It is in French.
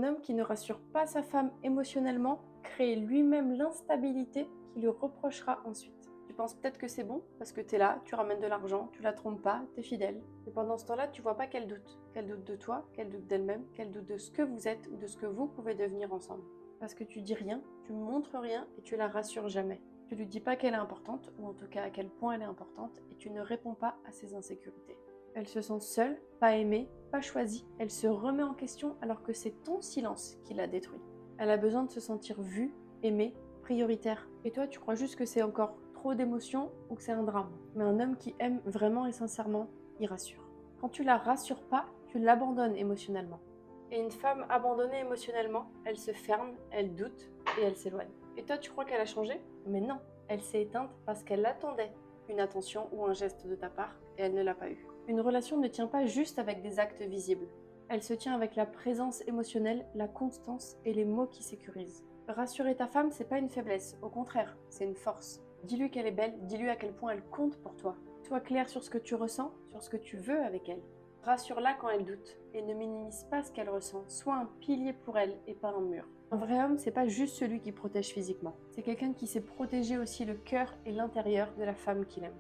homme qui ne rassure pas sa femme émotionnellement crée lui-même l'instabilité qui lui reprochera ensuite. Tu penses peut-être que c'est bon parce que t'es là, tu ramènes de l'argent, tu la trompes pas, t'es fidèle. Mais pendant ce temps-là, tu vois pas qu'elle doute. Qu'elle doute de toi, qu'elle doute d'elle-même, qu'elle doute de ce que vous êtes ou de ce que vous pouvez devenir ensemble. Parce que tu dis rien, tu montres rien et tu la rassures jamais. Tu lui dis pas qu'elle est importante, ou en tout cas à quel point elle est importante, et tu ne réponds pas à ses insécurités. Elle se sent seule, pas aimée, pas choisie. Elle se remet en question alors que c'est ton silence qui la détruit. Elle a besoin de se sentir vue, aimée, prioritaire. Et toi, tu crois juste que c'est encore trop d'émotions ou que c'est un drame. Mais un homme qui aime vraiment et sincèrement, il rassure. Quand tu la rassures pas, tu l'abandonnes émotionnellement. Et une femme abandonnée émotionnellement, elle se ferme, elle doute et elle s'éloigne. Et toi, tu crois qu'elle a changé? Mais non, elle s'est éteinte parce qu'elle attendait une attention ou un geste de ta part et elle ne l'a pas eu. Une relation ne tient pas juste avec des actes visibles. Elle se tient avec la présence émotionnelle, la constance et les mots qui sécurisent. Rassurer ta femme, c'est pas une faiblesse, au contraire, c'est une force. Dis-lui qu'elle est belle, dis-lui à quel point elle compte pour toi. Sois clair sur ce que tu ressens, sur ce que tu veux avec elle. Rassure-la quand elle doute et ne minimise pas ce qu'elle ressent. Sois un pilier pour elle et pas un mur. Un vrai homme, c'est pas juste celui qui protège physiquement. C'est quelqu'un qui sait protéger aussi le cœur et l'intérieur de la femme qu'il aime.